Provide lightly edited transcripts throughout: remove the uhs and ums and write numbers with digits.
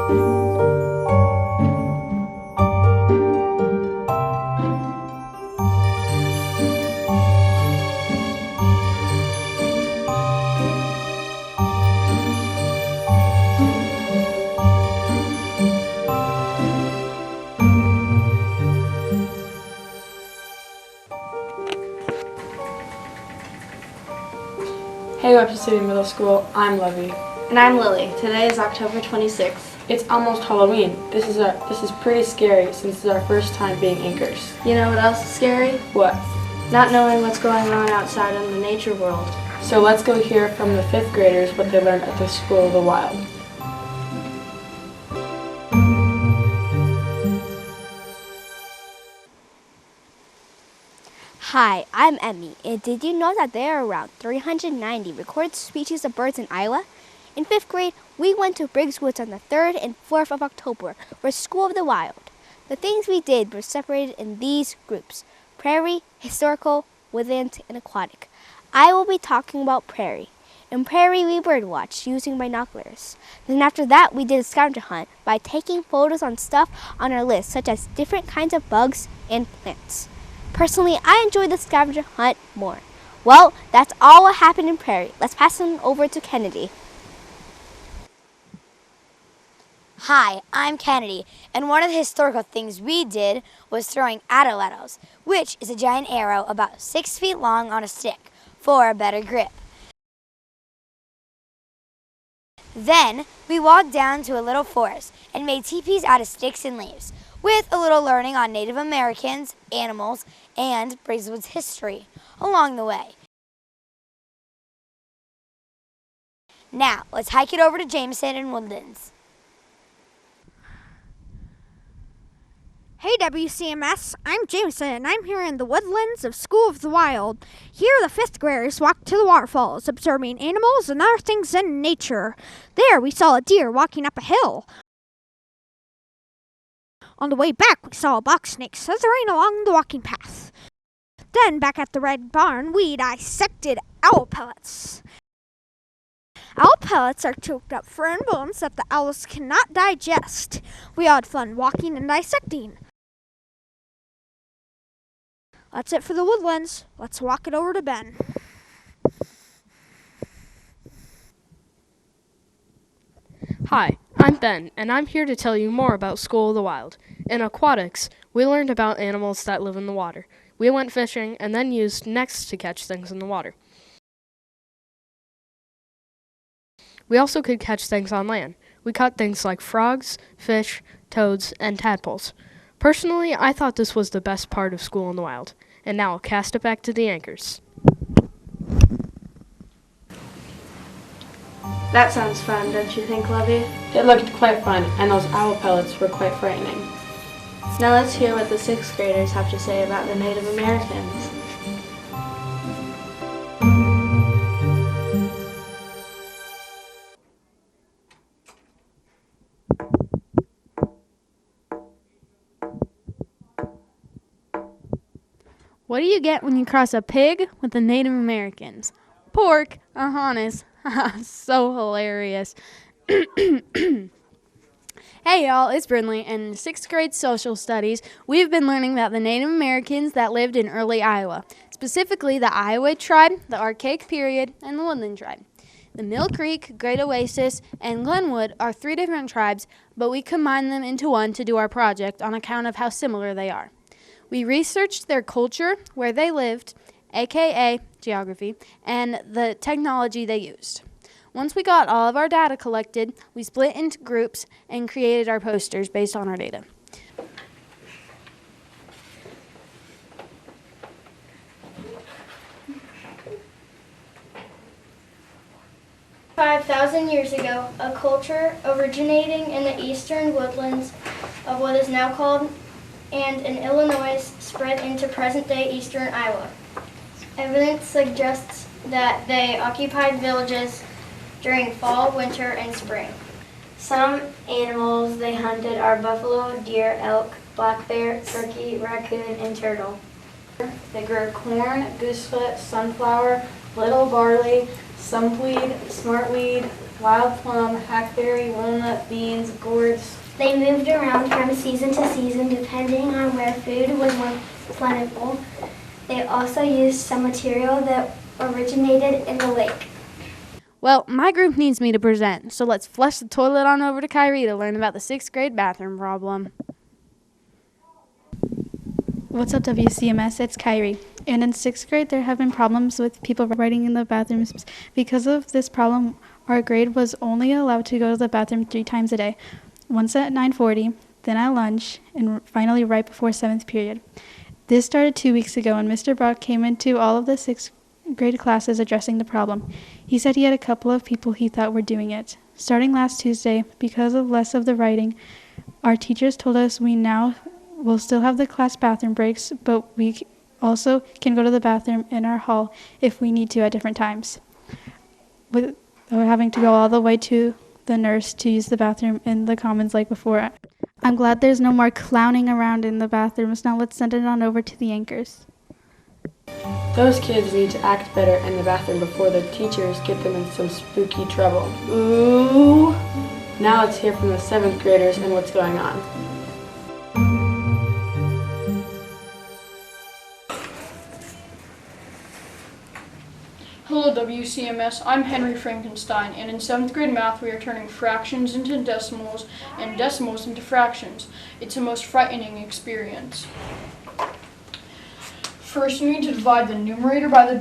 Hey Webster City Middle School, I'm Levy. And I'm Lily. Today is October 26th. It's almost Halloween. This is pretty scary since it's our first time being anchors. You know what else is scary? What? Not knowing what's going on outside in the nature world. So let's go hear from the 5th graders what they learned at the School of the Wild. Hi, I'm Emmy, and did you know that there are around 390 recorded species of birds in Iowa? In 5th grade, we went to Briggs Woods on the 3rd and 4th of October for School of the Wild. The things we did were separated in these groups: prairie, historical, woodland, and aquatic. I will be talking about prairie. In prairie, we birdwatched using binoculars. Then after that, we did a scavenger hunt by taking photos on stuff on our list, such as different kinds of bugs and plants. Personally, I enjoyed the scavenger hunt more. Well, that's all what happened in prairie. Let's pass it over to Kennedy. Hi, I'm Kennedy, and one of the historical things we did was throwing adelantos, which is a giant arrow about 6 feet long on a stick for a better grip. Then we walked down to a little forest and made teepees out of sticks and leaves, with a little learning on Native Americans, animals, and Briggswood's history along the way. Now, let's hike it over to Jameson and Woodlands. Hey WCMS, I'm Jameson and I'm here in the woodlands of School of the Wild. Here the 5th graders walked to the waterfalls, observing animals and other things in nature. There we saw a deer walking up a hill. On the way back we saw a box snake slithering along the walking path. Then back at the red barn we dissected owl pellets. Owl pellets are choked up fur and bones that the owls cannot digest. We all had fun walking and dissecting. That's it for the woodlands. Let's walk it over to Ben. Hi, I'm Ben, and I'm here to tell you more about School of the Wild. In aquatics, we learned about animals that live in the water. We went fishing and then used nets to catch things in the water. We also could catch things on land. We caught things like frogs, fish, toads, and tadpoles. Personally, I thought this was the best part of School in the Wild. And now I'll cast it back to the anchors. That sounds fun, don't you think, Levy? It looked quite fun, and those owl pellets were quite frightening. Now let's hear what the 6th graders have to say about the Native Americans. What do you get when you cross a pig with the Native Americans? Pork, honest. So hilarious. Hey y'all, it's Brindley, and in 6th grade social studies, we've been learning about the Native Americans that lived in early Iowa, specifically the Iowa tribe, the Archaic period, and the Woodland tribe. The Mill Creek, Great Oasis, and Glenwood are 3 different tribes, but we combined them into one to do our project on account of how similar they are. We researched their culture, where they lived, aka geography, and the technology they used. Once we got all of our data collected, we split into groups and created our posters based on our data. 5,000 years ago, a culture originating in the eastern woodlands of what is now called and in Illinois spread into present-day eastern Iowa. Evidence suggests that they occupied villages during fall, winter, and spring. Some animals they hunted are buffalo, deer, elk, black bear, turkey, raccoon, and turtle. They grew corn, goosefoot, sunflower, little barley, sumpweed, smartweed, wild plum, hackberry, walnut, beans, gourds. They moved around from season to season depending on where food was more plentiful. They also used some material that originated in the lake. Well, my group needs me to present, so let's flush the toilet on over to Kyrie to learn about the 6th grade bathroom problem. What's up, WCMS? It's Kyrie. And in 6th grade, there have been problems with people writing in the bathrooms. Because of this problem, our grade was only allowed to go to the bathroom 3 times a day. Once at 9:40, then at lunch, and finally right before 7th period. This started 2 weeks ago, and Mr. Brock came into all of the 6th grade classes addressing the problem. He said he had a couple of people he thought were doing it. Starting last Tuesday, because of less of the writing, our teachers told us we now will still have the class bathroom breaks, but we also can go to the bathroom in our hall if we need to at different times. Without having to go all the way to the nurse to use the bathroom in the commons like before. I'm glad there's no more clowning around in the bathrooms. Now let's send it on over to the anchors. Those kids need to act better in the bathroom before the teachers get them in some spooky trouble. Ooh! Now let's hear from the 7th graders and what's going on. Hello WCMS, I'm Henry Frankenstein, and in 7th grade math we are turning fractions into decimals and decimals into fractions. It's a most frightening experience. First you need to divide the numerator by the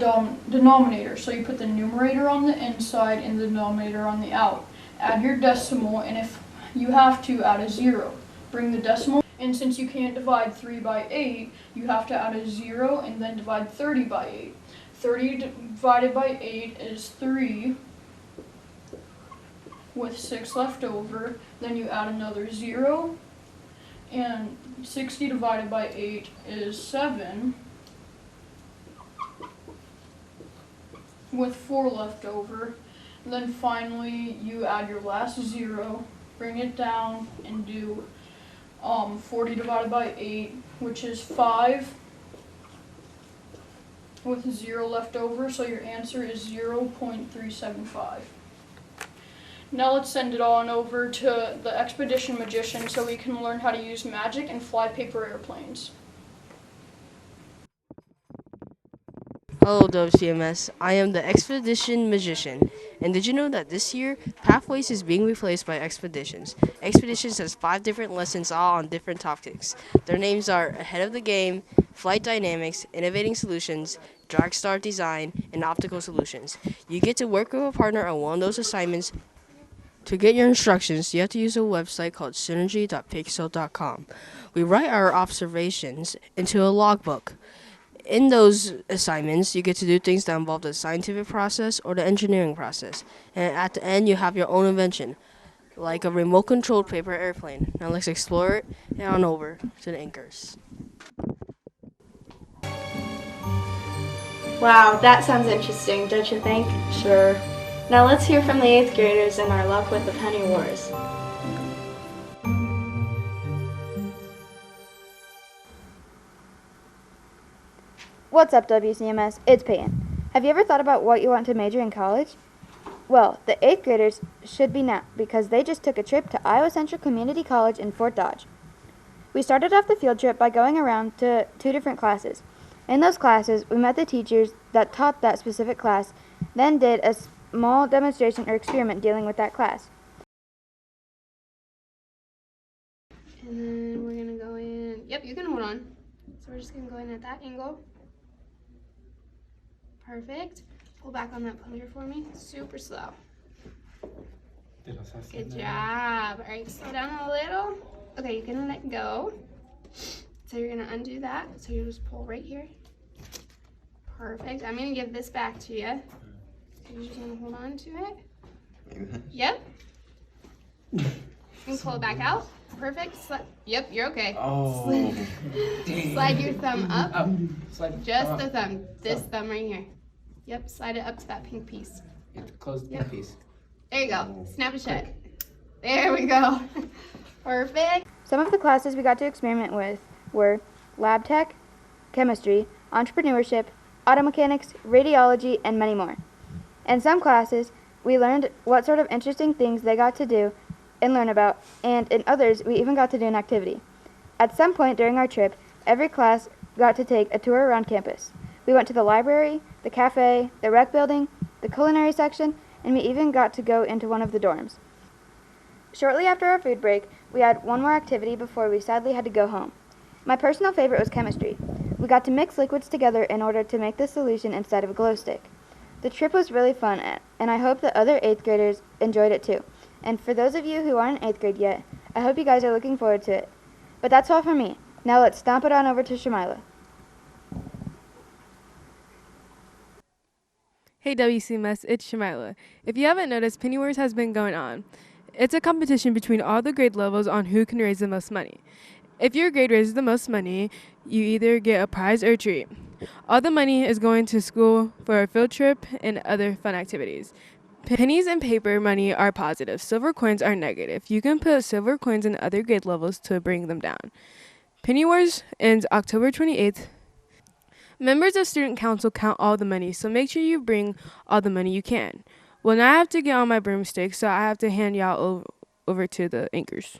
denominator, so you put the numerator on the inside and the denominator on the out. Add your decimal, and if you have to, add a 0. Bring the decimal, and since you can't divide 3 by 8, you have to add a 0 and then divide 30 by 8. 30 divided by 8 is 3, with 6 left over. Then you add another 0, and 60 divided by 8 is 7, with 4 left over. And then finally you add your last 0, bring it down, and do 40 divided by 8, which is 5, with 0 left over, so your answer is 0.375. Now let's send it on over to the Expedition Magician so we can learn how to use magic and fly paper airplanes. Hello WCMS, I am the Expedition Magician. And did you know that this year, Pathways is being replaced by Expeditions? Expeditions has 5 different lessons all on different topics. Their names are Ahead of the Game, Flight Dynamics, Innovating Solutions, Drag Star Design, and Optical Solutions. You get to work with a partner on one of those assignments. To get your instructions, you have to use a website called synergy.pixel.com. We write our observations into a logbook. In those assignments, you get to do things that involve the scientific process or the engineering process. And at the end, you have your own invention, like a remote-controlled paper airplane. Now let's explore it and on over to the anchors. Wow, that sounds interesting, don't you think? Sure. Now let's hear from the 8th graders and our luck with the penny wars. What's up, WCMS? It's Peyton. Have you ever thought about what you want to major in college? Well, the 8th graders should be now, because they just took a trip to Iowa Central Community College in Fort Dodge. We started off the field trip by going around to 2 different classes. In those classes, we met the teachers that taught that specific class, then did a small demonstration or experiment dealing with that class. And then we're going to go in. Yep, you can hold on. So we're just going to go in at that angle. Perfect. Pull back on that plunger for me. Super slow. Good job. All right, slow down a little. Okay, you can let go. So you're going to undo that. So you just pull right here. Perfect. I'm going to give this back to you. So you're just going to hold on to it. Yep. You can pull it back out. Perfect. Yep, you're okay. Oh. Slide your thumb up. Slide Just the thumb. This thumb right here. Yep, slide it up to that pink piece. You have to close the pink piece. There you go. Snap it shut. There we go. Perfect. Some of the classes we got to experiment with were lab tech, chemistry, entrepreneurship, auto mechanics, radiology, and many more. In some classes, we learned what sort of interesting things they got to do and learn about, and in others, we even got to do an activity. At some point during our trip, every class got to take a tour around campus. We went to the library, the cafe, the rec building, the culinary section, and we even got to go into one of the dorms. Shortly after our food break, we had one more activity before we sadly had to go home. My personal favorite was chemistry. We got to mix liquids together in order to make the solution instead of a glow stick. The trip was really fun, and I hope that other 8th graders enjoyed it too. And for those of you who aren't in 8th grade yet, I hope you guys are looking forward to it. But that's all from me. Now let's stomp it on over to Shamila. Hey WCMS, it's Shamila. If you haven't noticed, Penny Wars has been going on. It's a competition between all the grade levels on who can raise the most money. If your grade raises the most money, you either get a prize or a treat. All the money is going to school for a field trip and other fun activities. Pennies and paper money are positive. Silver coins are negative. You can put silver coins in other grade levels to bring them down. Penny Wars ends October 28th. Members of Student Council count all the money, so make sure you bring all the money you can. Well, now I have to get on my broomstick, so I have to hand y'all over to the anchors.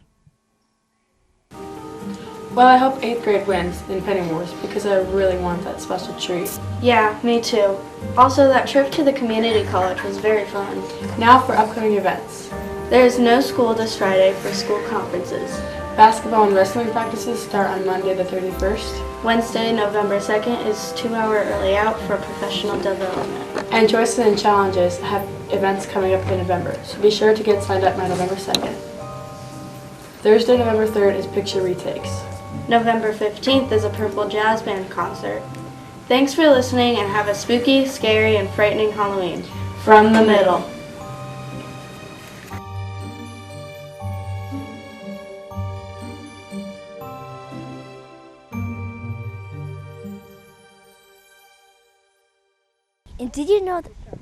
Well, I hope 8th grade wins in Penny Wars because I really want that special treat. Yeah, me too. Also, that trip to the community college was very fun. Now for upcoming events. There is no school this Friday for school conferences. Basketball and wrestling practices start on Monday the 31st. Wednesday, November 2nd is 2-hour early out for professional development. And Choices and Challenges have events coming up in November, so be sure to get signed up by November 2nd. Thursday, November 3rd is Picture Retakes. November 15th is a Purple Jazz Band concert. Thanks for listening and have a spooky, scary, and frightening Halloween. From the middle. And did you know that